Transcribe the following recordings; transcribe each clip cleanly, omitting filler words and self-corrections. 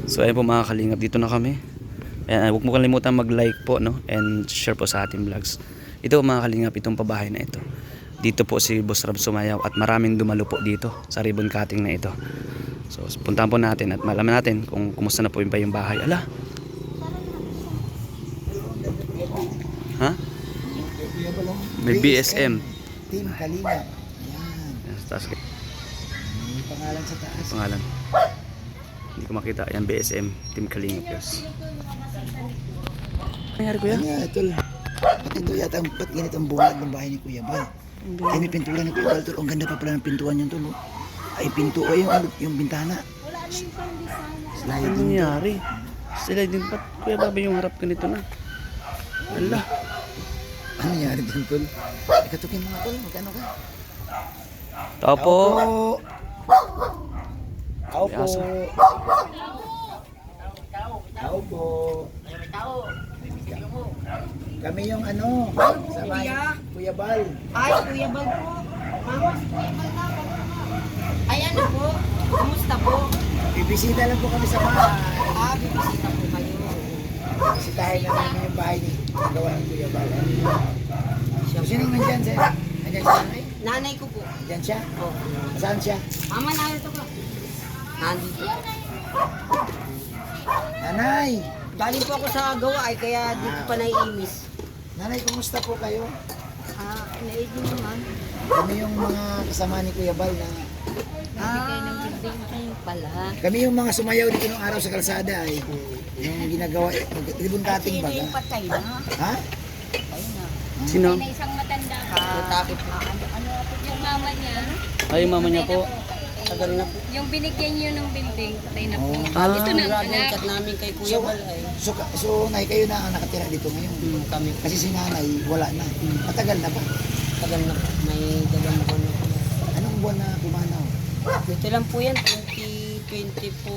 So ayun po mga kalingap, dito na kami. Ayan, huwag mo kalimutan mag-like po, no? And share po sa ating vlogs. Ito mga kalingap, itong pabahay na ito. Dito po si Boss Rab sumayaw at maraming dumalo po dito sa ribbon cutting na ito. So puntahan po natin at malaman natin kung kumusta na po yung bahay. Ala! Ha? May BSM. Team Kalingap. Ayan. Yes, taas. May pangalan sa taas. Pangalan. Hindi ko makita. Ayan, BSM. Team Kalingap. Yes. Ano nangyari kuya? Kanya, tol. At ito yata ang ba't ganito ang bungad ng bahay ni Kuya Bal. Ay, may pinturan ni Kuya Bal, tol. Ang ganda pa pala ng pintuan yun, tol. Oh. Ay, pinto. Ay, yung bintana. Ano Sliding. nangyari? Sila din pa. Kuya Bobby yung harap ganito na. Ala. Ano nangyari din, tol? Ikatukin mo nga, tol. Magkano ka? Tao po. Tao po. Aso. Tao po. Kami yung ano, sama Kuya Bal. Ay, Kuya Bal po. Mama, si Kuya Bal na. Ay, ano po? Kumusta po? Bibisita lang po kami sa bahay. Bibisita po kayo. Bisitahin na namin yung bahay ni gawa ng Kuya Bal. Sino yung nandyan, sir? Nandyan siya, nanay? Nanay ko po. Nandyan siya? Oh. Saan siya? Mama, narito ka. Nandito. Nanay! Galing po ako sa gawa ay kaya dito pa naiimis. Nanay, kumusta po kayo? Naigin naman. Kami yung mga kasama ni Kuya Bal na... Pala. Kami yung mga sumayaw dito nung araw sa kalsada ay yung ginagawa, ribbon cutting baga. Patay na. Ha? Patay na. Sino? Na isang matanda. Natakot po. Yung mama niya. Ay, yung mama niya po. Tagal na po. Yung binigyan niyo ng building. Patay na po. Ah. Ito na ang Grabe ang anak. chat namin kay Kuya Bal ay. So, nay, kayo na ang nakatira dito ngayon. Kami Kasi si nanay, wala na. Matagal na ba? tagal na po. May dalang buwan na po. Anong buwan na pumanaw? Ito lang po yan, 2020 po,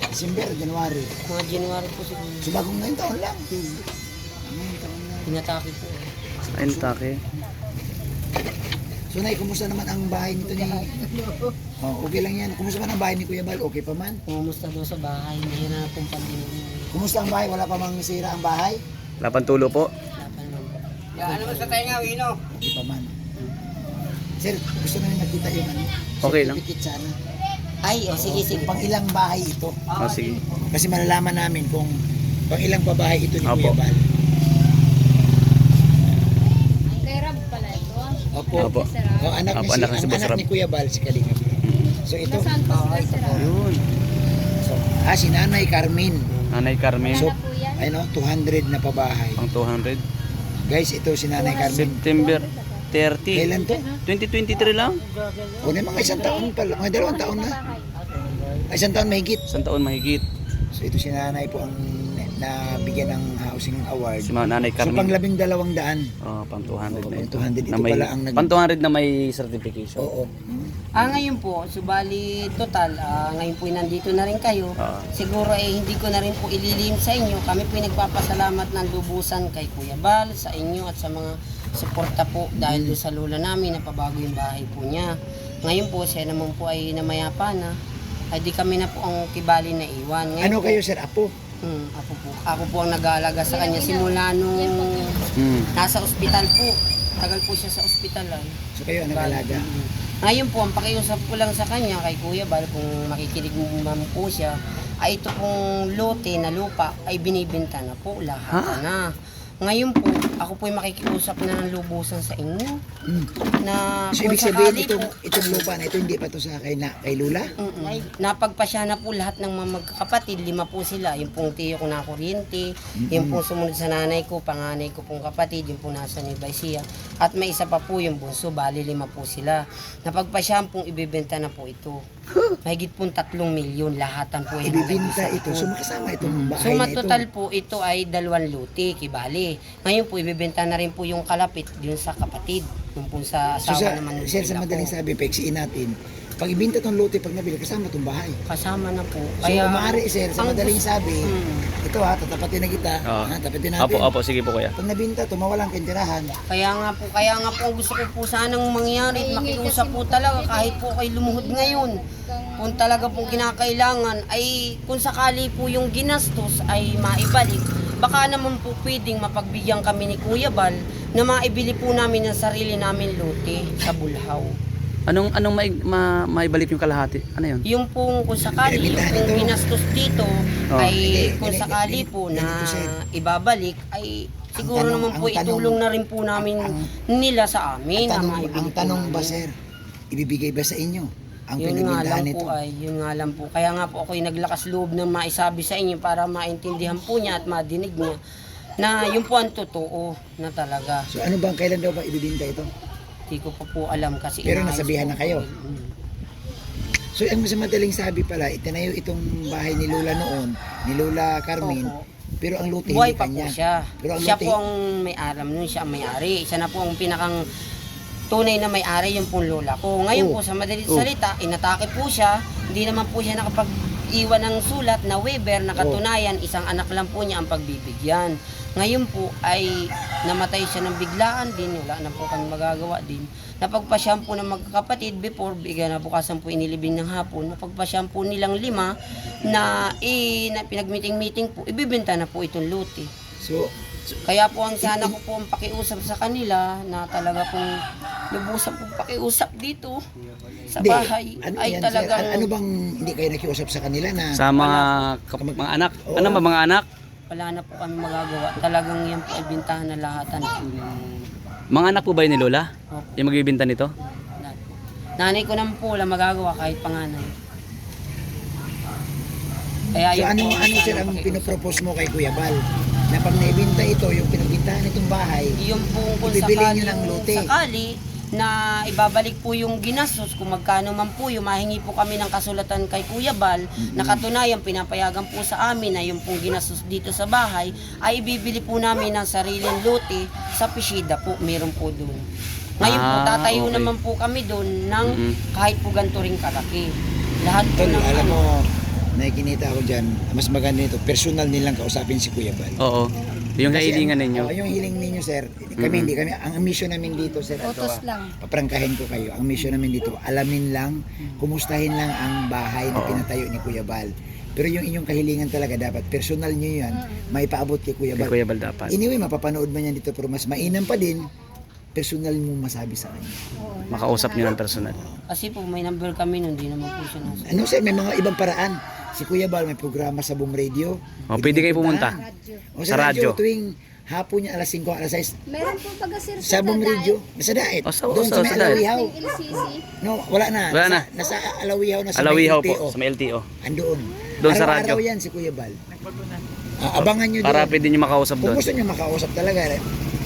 December, January. mga January po siguro. So, bagong ngayong taon lang. Ngayong taon lang. Pinatake po. Ayun, take. So, nay, kumusta naman ang bahay nito ni... Oh, okay lang yan. Kumusta man ang bahay ni Kuya Bal? Okay pa man? Pumusta daw sa bahay, may na pong pandemya. Kumusta ang bahay? Wala pa mang sira ang bahay? Lapan tulo po. Lapan naman. Ano mo sa tayo nga, Wino? Okay pa man. Sir, gusto namin nakita yung ano. Okay lang. Certificate sana. Ay, sige, sige. Pang ilang bahay ito. Oh, sige. Kasi malalaman namin kung pang ilang pabahay ito ni Opo. Kuya Bal. Kay Rab pala ito. Opo. Opo. Oh, anak, Opo, ni, anak ni si, si ang Boss anak Rab. ni Kuya Bal, si Kalingap. So ito. Nasaan po si Rab? Ayun. So, si Nanay Carmen. Nanay Carmen. So, po yan. ano, 200 na pabahay. Pang 200. Guys, ito si Nanay Carmen. September 30. Kailan to? 2023 lang. O na mga isang taon pa, mga 2 taon na. Ay, isang taon mahigit. Isang taon mahigit. So ito si Nanay po ang nabigyan ng housing award. Si Nanay So pang Carmen. 12,200. Oh, pang 200 Oo, na pang ito. 200 ito Na may, pala ang nag- pang 200 na may certification. Oo. Ngayon po, subali total, ngayon po nandito na rin kayo. Ah. Siguro hindi ko na rin po ililihim sa inyo. Kami po nagpapasalamat ng lubusan kay Kuya Bal, sa inyo at sa mga suporta po dahil doon sa lola namin na pabago yung bahay po niya. Ngayon po, siya naman po ay namayapa na. Ay di kami na po ang kibali na iwan. Ngayon Ano po, kayo, sir? Apo? Ako po ang nag-aalaga sa kanya simula nung nasa ospital po. Tagal po siya sa ospital lang. So kayo ang nag-alaga? Ngayon po, ang pakiusap ko lang sa kanya kay Kuya Bal, kung makikinig mo po siya, ay ito pong lote na lupa ay binibenta na po lahat na. Ngayon po, ako po ay makikiusap na ng lubusan sa inyo na So kung ibig sabihin sakali itong, po, itong lupa na ito hindi pa to sa kay Lula? napagpasya na po lahat ng mga magkakapatid, 5 po sila, yung pong tiyo ko na kuryente, yung pong sumunod sa nanay ko, panganay ko pong kapatid, yung pong nasa Nueva Ecija, at may isa pa po yung bunso, bali 5 po sila. Napagpasyahan pong ibibenta na po ito. Mahigit pong 3 milyon lahatan po yung Ibibinta nag-isa ito. po. So makasama itong bahay So na ito. matotal po ito ay 2 lote, kibali. Ngayon po ibebenta na rin po yung kalapit yun sa kapatid, yung po sa So asawa sa, naman ng sir, sa lola madaling ko. sabi, paiksiin natin, pag ibinta tong lote, pag nabili, kasama tong bahay. Kasama na po. So maaari, sir, sa ang madaling gusto- sabi, ito tatapatin na kita, Oo. tapatin natin. Opo, sige po kuya. Pag nabinta to, mawalang kintirahan. Kaya nga po ang gusto ko po sanang mangyari at makiusap po talaga kahit po kayo lumuhod ngayon. kung talaga pong kinakailangan ay kung sakali po yung ginastos ay maibalik, baka naman po pwedeng mapagbigyan kami ni Kuya Bal na maibili po namin ng sarili namin lote sa Bulhaw. Anong maibalik yung kalahati? Ano yun? Yung pong kung sakali yung pong ginastos dito Oh. ay kung sakali po na ibabalik ay siguro Ang tanong- naman po ang tanong- itulong na rin po namin nila sa amin na maibili Ang po tanong ba, namin. sir, ibibigay ba sa inyo ang Yun nga pinagbintahan lang nito? po yun nga lang po. Kaya nga po ako'y naglakas loob na maisabi sa inyo para maintindihan po niya at madinig niya na yun po ang totoo na talaga. So ano bang, kailan daw ba ibibinta ito? Hindi ko pa po alam kasi Pero inaayos nasabihan po na kayo? ko. So ang sa madaling sabi pala, itinayo itong bahay ni Lola noon, ni Lola Carmen, Opo. pero ang lote Buhay hindi pa po kanya. siya. Pero ang Siya lote, po ang may-aram nun, siya ang may-ari. Siya na po ang pinakang tunay na may-ari yung pong lola ko. Ngayon Oh. po sa madaling salita, inatake po siya. Hindi naman po siya nakapag-iwan ng sulat na waiver na katunayan, isang anak lang po niya ang pagbibigyan. Ngayon po ay namatay siya ng biglaan din, wala na po kami magagawa din. Napagpasyam po ng magkakapatid before, bigyan na bukasan po inilibing ng hapon, napagpasyam po nilang 5 na, na pinag-meeting-meeting po, ibibenta na po itong lote. so Kaya po ang sana ko po ang pakiusap sa kanila na talaga pong lubusan pong pakiusap dito sa hindi, bahay ano ay yan, talagang sir? Ano bang hindi kayo nakiusap sa kanila na Sa mga anak? Ano ba mga anak? wala na po kami magagawa. Talagang yan po ay bintahan na lahatan. Mga anak po ba yun ni Lola? Opo. Yung magbibinta nito? Nanay ko naman po wala magagawa kahit panganay. Kaya so yun ano po ano sir sana ang pakiusap. pinopropose mo kay Kuya Bal? Na pag naibinta ito, yung pinagbintahan itong bahay, Yung po kung Ibibili sakali, nyo ng lote. sakali na ibabalik po yung ginastos kung magkano man po yung mahingi po kami ng kasulatan kay Kuya Bal na katunayan pinapayagan po sa amin na yung pong ginastos dito sa bahay ay ibibili po namin ng sariling lote sa Pishida po, meron po doon. Ngayon po tatayo okay. naman po kami doon ng Mm-mm. kahit po ganito rin kalaki. Lahat po tol, ng alam ano, mo, nakikinita ako dyan, mas maganda nito, personal nilang kausapin si Kuya Bal. Oo. Yung Kasi kahilingan ang- ninyo. yung hiling ninyo, sir. Kami hindi kami. Ang mission namin dito, sir. Utos lang. Paprangkahin ko kayo. Ang mission namin dito, alamin lang, kumustahin lang ang bahay na pinatayo ni Kuya Bal. Pero yung inyong kahilingan talaga dapat, personal nyo yan, may paabot kay Kuya Kay Bal. Kuya Bal dapat. Anyway, mapapanood man yan dito, pero mas mainam pa din, personal mo masabi sa kanya. Makausap niyo ng personal. kasi po may number kami nun, hindi naman po siya nasa. Ano sir, may mga ibang paraan. Si Kuya Bal may programa sa Boom Radio. Oh, pwede kayo pumunta. O Sa sa radyo. radyo, tuwing hapon niya alas 5, alas 6, Meron po pag sir sa Boom Radio, sa Daet. O, sa- Doon sa- sa may sa Daet. Alawihaw. ng LCC. No, wala na. Wala na. Nasa Alawihaw na sa Alawihaw may po, LTO. sa may LTO. Andoon. Doon sa Araw-araw radyo. yan si Kuya Bal. Abangan nyo Para doon. pwede niyo makausap Kung doon. gusto nyo makausap talaga,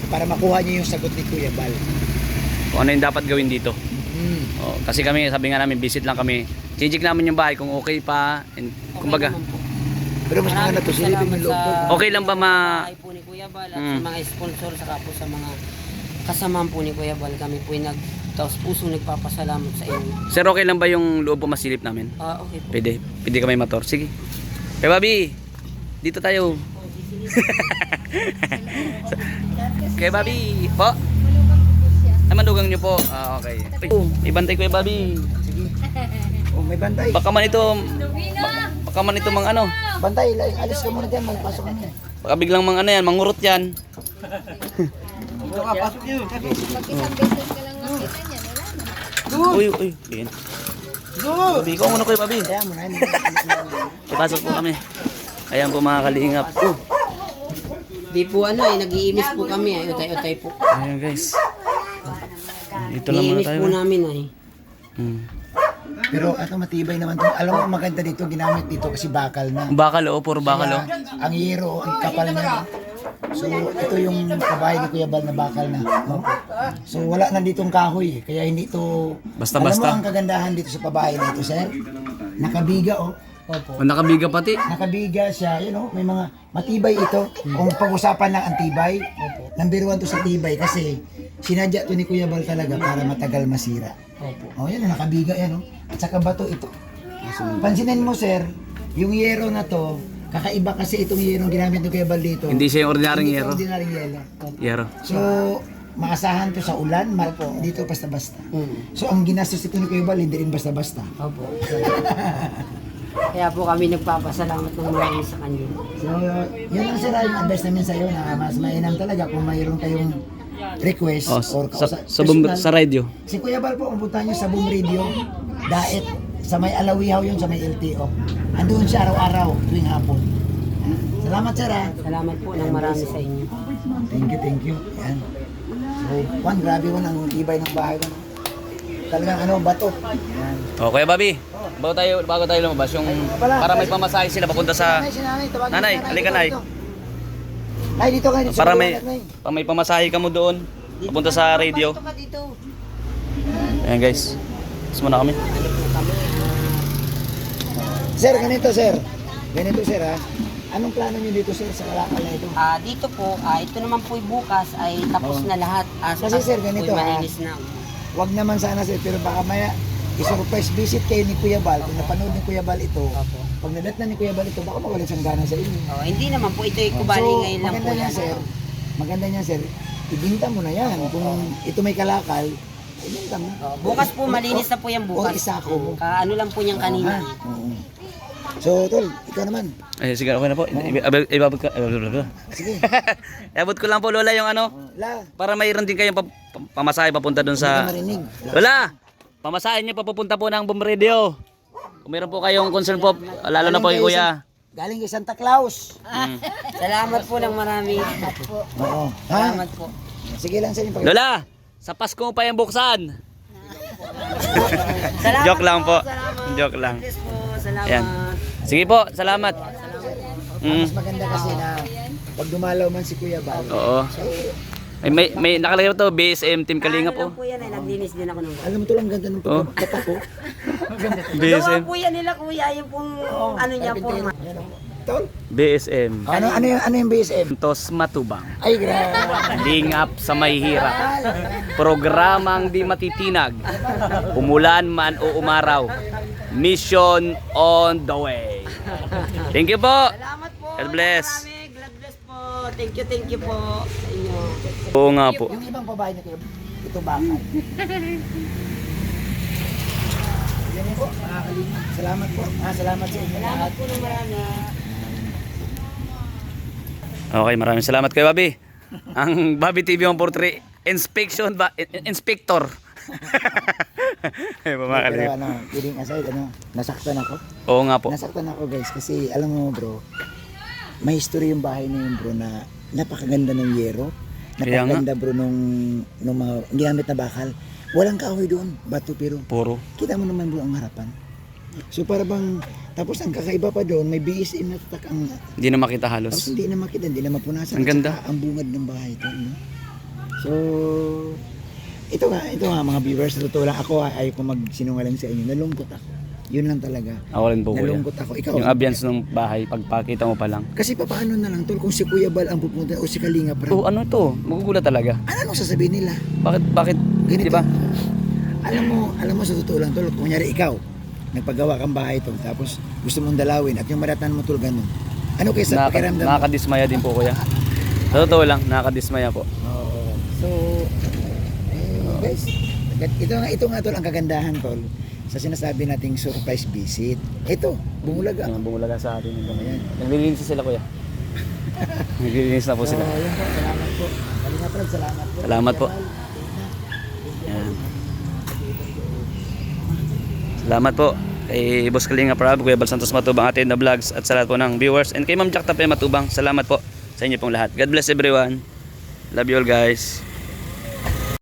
para makuha nyo yung sagot ni Kuya Bal. Kung ano yung dapat gawin dito. Hmm. Oh, kasi kami, sabi nga namin, visit lang kami. Check namin yung bahay kung okay pa. And, kumbaga, naman po. Pero mas Maraming maganda to, silipin salamat yung loob sa doon. Okay lang ba bahay po ni Kuya Bal at Mm. sa mga sponsor saka po sa mga kasamahan po ni Kuya Bal kami po ay taos puso nagpapasalamat sa inyo. Sir, okay lang ba yung loob po masilip namin? Okay po. Pwede kami motor. Sige. Kay Bobby, dito tayo. Kay Bobby, po. Ay, mandugang niyo po. Ah, okay. Ibantay ko kay Bobby. Oh, may bantay. Baka man ito mga ano. Bantay, alis ka muna dyan, magpasok ka muna. Baka biglang mga ano yan, mangurot yan. Pag isang beses ka lang makita niya, wala na. Uy. Yan. Bobby, ikaw muna kay Bobby. Kaya mo na. Ipasok po kami. Ayan po mga kalingap. Di po nag-iimis po kami ay utay-utay po. Ayan guys. Dito lang muna Iimis tayo. po namin ay. Pero ito matibay naman to. Alam mo, maganda dito, ginamit dito kasi bakal na. Bakal o, puro bakal o. Ang hero, ang kapal niya. So, ito yung kabahay ni Kuya Bal na bakal na. No? So, wala na ditong kahoy. Kaya hindi to... Basta-basta. Alam mo ang kagandahan dito sa pabahay na ito, sir? Nakabiga, oh. Opo. O, nakabiga pati. Nakabiga siya, may mga matibay ito. Kung pag-usapan ng antibay, number 1 to sa tibay kasi sinadya to ni Kuya Bal talaga para matagal masira. Oh, yan, nakabiga yan, oh. At saka bato ito. Pansinin mo, sir, yung yero na to, kakaiba kasi itong yero ginamit ni Kuya Bal dito. Hindi siya yung ordinaryong Hindi yero. ordinaryong yero. Yero. So, maasahan to sa ulan, dito basta-basta. So ang ginastos ito ni Kuya Bal, hindi rin basta-basta. Opo. Kaya po kami nagpapasalamat ng marami sa kanya. So, yun lang sir, yung advice namin sa iyo na mas mainam talaga kung mayroon kayong request or sa radio. Si Kuya Bal po, umpuntahan nyo sa Boom Radio, Daet, sa may Alawihaw yun, sa may LTO. Andoon siya araw-araw, tuwing hapon. Salamat sir ha. Salamat po ng marami sa inyo. Thank you. Yan. So, Juan, grabe Juan, ang ibay ng bahay ko. Talagang bato. Yan. Okay, Bobby. Bago tayo lumabas yung para may pamasahe sila papunta sa Nanay, halika Nay. Nay, dito ka. Dito Para sa may buwan, Nay. may pamasahe ka mo doon papunta sa radio. Dito ka dito. Ayan guys. Mas muna kami. Sir, ganito sir. Ha. Anong plano niyo dito sir sa kalakal na ito? Dito po, ito naman po bukas ay tapos na lahat. Kasi sir, ganito, malinis na. Wag naman sana sir, pero baka maya i-surprise visit kayo ni Kuya Bal. Kung napanood ni Kuya Bal ito, pag nadat na ni Kuya Bal ito, baka mawalan siyang gana sa inyo. Hindi naman po, ito ay kubali ngayon lang po yan. Maganda niyan sir, ibinta mo na yan. Kung ito may kalakal, ibinta mo. Bukas po, malinis na po yan O bukas. isako mo. Ano lang po niyang kanina. Oo. So, tol, ikaw naman. Ay, sige, okay na po. Ibabot ka. Sige. Iabot ko lang po Lola yung La, para mayroon din kayong pamasahe papunta doon hindi sa ka marinig. Lola, pamasahe niyo papunta po ng Boom Radio. Kung meron po kayong concern po, lalo na po yung kuya. Galing kay Santa Claus. Salamat po ng marami. Oo. Salamat po. Sige lang sa inyo. Lola, sa Pasko mo pa yung buksan. Salamat Joke lang po. Salamat. Joke lang. Yes po, salamat. Ayan. Sige po, salamat. Mas maganda kasi na pag dumalaw man si Kuya Bal. Oo. May nakalagay to BSM Team Kalinga Ano po. lang po yan, naglinis din ako ng Alam mo to lang ganda ng pagkakata ko. Gawa BSM. po yan nila kuya, yung pong ano niya po. Tol, BSM. ano yung BSM? Tos Matubang. Ay, grabe. Lingap sa may hirap. Programang di matitinag. Umulan man o umaraw. Mission on the way. Thank you po. Salamat po. God bless. Marami. God bless po. Thank you po sa inyo. Oo nga po. Yung ibang babae na kayo, ito bakal. Yan po, makakalimut. Salamat po. Salamat sa inyo. Salamat po ng marami. Okay, maraming salamat kay Bobby. Ang Bobby TV 143 inspector. Ay, Pero pamakalim. kidding aside, nasaktan ako. Oo nga po. Nasaktan ako guys kasi alam mo bro, may history yung bahay na yun bro na napakaganda ng yero. Kaya nga. Napakaganda bro nung mga ginamit na bakal. Walang kahoy doon, bato pero Puro. kita mo naman bro ang harapan. So para bang, tapos ang kakaiba pa doon, may BSM na tatak ang, Hindi na makita tapos halos. hindi na makita, hindi na mapunasan. Ang ganda. At saka ang bungad ng bahay ito. No? So, ito nga mga viewers, totoo lang ako ayaw ko magsinungaling sa inyo. Nalungkot ako. Yun lang talaga. Ako rin po kuya. Nalungkot ako. Ikaw, Yung ambience ng bahay, pagpakita mo pa lang. kasi paano na lang tol kung si Kuya Bal ang pupunta o si Kalinga Prab? Oh, ano to? Magugulat talaga. Ano sasabihin nila? Bakit? Ganito. Di ba? Alam mo sa totoo lang tol, kung kunyari ikaw, nagpagawa kang bahay tol, tapos gusto mong dalawin at yung maratan mo tol ganun. Ano kayo sa pakiramdam mo? Nakakadismaya din po kuya. Sa totoo lang, nakakadismaya po. Oo. So, guys, ito nga tol ang kagandahan tol sa sinasabi nating surprise visit. Ito, bumulaga. Yung bumulaga sa atin. Ayan. Naglilinis na sila kuya. Naglilinis na po sila. So, yun po, salamat po. Kalinga Prab, salamat po. Salamat po. Ayan. Salamat po kay Boss Kalinga Prab, Kuya Bal Santos Matubang, atin na vlogs at sa lahat po ng viewers. And kay Ma'am Jack Tapia Matubang, salamat po sa inyo pong lahat. God bless everyone. Love you all guys.